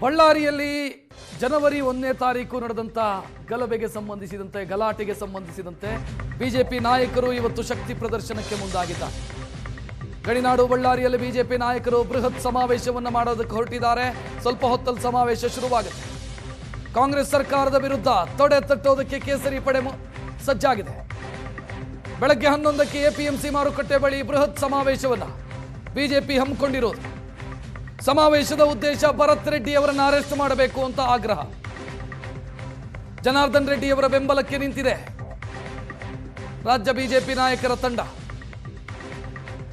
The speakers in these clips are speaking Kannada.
ಬಳ್ಳಾರಿಯಲ್ಲಿ ಜನವರಿ 1ನೇ ತಾರೀಕು ನಡೆದಂಥ ಗಲಾಟೆಗೆ ಸಂಬಂಧಿಸಿದಂತೆ ಬಿಜೆಪಿ ನಾಯಕರು ಇವತ್ತು ಶಕ್ತಿ ಪ್ರದರ್ಶನಕ್ಕೆ ಮುಂದಾಗಿದ್ದಾರೆ. ಗಡಿನಾಡು ಬಳ್ಳಾರಿಯಲ್ಲಿ ಬಿಜೆಪಿ ನಾಯಕರು ಬೃಹತ್ ಸಮಾವೇಶವನ್ನು ಮಾಡೋದಕ್ಕೆ ಹೊರಟಿದ್ದಾರೆ. ಸ್ವಲ್ಪ ಹೊತ್ತಲ್ಲಿ ಸಮಾವೇಶ ಶುರುವಾಗುತ್ತೆ. ಕಾಂಗ್ರೆಸ್ ಸರ್ಕಾರದ ವಿರುದ್ಧ ತೊಡೆ ತಟ್ಟೋದಕ್ಕೆ ಕೇಸರಿ ಪಡೆ ಸಜ್ಜಾಗಿದೆ. ಬೆಳಗ್ಗೆ 11ಕ್ಕೆ ಎಪಿಎಂಸಿ ಮಾರುಕಟ್ಟೆ ಬಳಿ ಬೃಹತ್ ಸಮಾವೇಶವನ್ನು ಬಿಜೆಪಿ ಹಮ್ಮಿಕೊಂಡಿರೋದು. ಸಮಾವೇಶದ ಉದ್ದೇಶ ಭರತ್ ರೆಡ್ಡಿ ಅವರನ್ನು ಅರೆಸ್ಟ್ ಮಾಡಬೇಕು ಅಂತ ಆಗ್ರಹ. ಜನಾರ್ದನ್ ರೆಡ್ಡಿ ಅವರ ಬೆಂಬಲಕ್ಕೆ ನಿಂತಿದೆ ರಾಜ್ಯ ಬಿಜೆಪಿ ನಾಯಕರ ತಂಡ.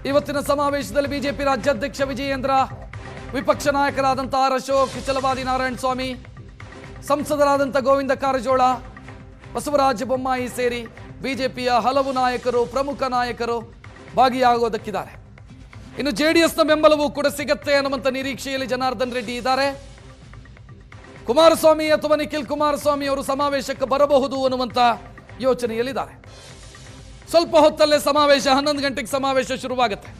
ಇವತ್ತಿನ ಸಮಾವೇಶದಲ್ಲಿ ಬಿಜೆಪಿ ರಾಜ್ಯಾಧ್ಯಕ್ಷ ವಿಜಯೇಂದ್ರ, ವಿಪಕ್ಷ ನಾಯಕರಾದಂಥ ಆರ್ ಅಶೋಕ್, ಛಲವಾದಿ ನಾರಾಯಣ ಸ್ವಾಮಿ, ಸಂಸದರಾದಂಥ ಗೋವಿಂದ ಕಾರಜೋಳ, ಬಸವರಾಜ ಬೊಮ್ಮಾಯಿ ಸೇರಿ ಬಿಜೆಪಿಯ ಹಲವು ನಾಯಕರು, ಪ್ರಮುಖ ನಾಯಕರು ಭಾಗಿಯಾಗೋದಕ್ಕಿದ್ದಾರೆ. ಇನ್ನು ಜೆಡಿಎಸ್ನ ಬೆಂಬಲವೂ ಕೂಡ ಸಿಗತ್ತೆ ಅನ್ನುವಂಥ ನಿರೀಕ್ಷೆಯಲ್ಲಿ ಜನಾರ್ದನ್ ರೆಡ್ಡಿ ಇದ್ದಾರೆ. ಕುಮಾರಸ್ವಾಮಿ ಅಥವಾ ನಿಖಿಲ್ ಕುಮಾರಸ್ವಾಮಿ ಅವರು ಸಮಾವೇಶಕ್ಕೆ ಬರಬಹುದು ಅನ್ನುವಂಥ ಯೋಚನೆಯಲ್ಲಿದ್ದಾರೆ. ಸ್ವಲ್ಪ ಹೊತ್ತಲ್ಲೇ ಸಮಾವೇಶ 11 ಗಂಟೆಗೆ ಸಮಾವೇಶ ಶುರುವಾಗುತ್ತೆ.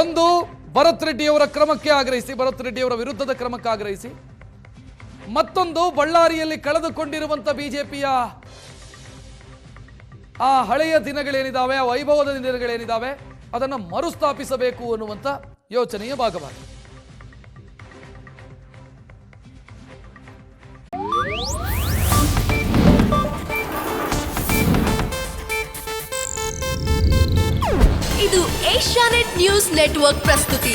ಒಂದು, ಭರತ್ ರೆಡ್ಡಿ ಅವರ ಕ್ರಮಕ್ಕೆ ಆಗ್ರಹಿಸಿ, ಭರತ್ ರೆಡ್ಡಿ ಅವರ ವಿರುದ್ಧದ ಕ್ರಮಕ್ಕೆ ಆಗ್ರಹಿಸಿ. ಮತ್ತೊಂದು, ಬಳ್ಳಾರಿಯಲ್ಲಿ ಕಳೆದುಕೊಂಡಿರುವಂಥ ಬಿಜೆಪಿಯ ಆ ಹಳೆಯ ದಿನಗಳೇನಿದ್ದಾವೆ, ಆ ವೈಭವದ ದಿನಗಳೇನಿದ್ದಾವೆ, ಅದನ್ನು ಮರುಸ್ಥಾಪಿಸಬೇಕು ಅನ್ನುವಂಥ ಯೋಚನೆಯ ಭಾಗವಾಗಿ. ಇದು ಏಷ್ಯಾನೆಟ್ ನ್ಯೂಸ್ ನೆಟ್ವರ್ಕ್ ಪ್ರಸ್ತುತಿ.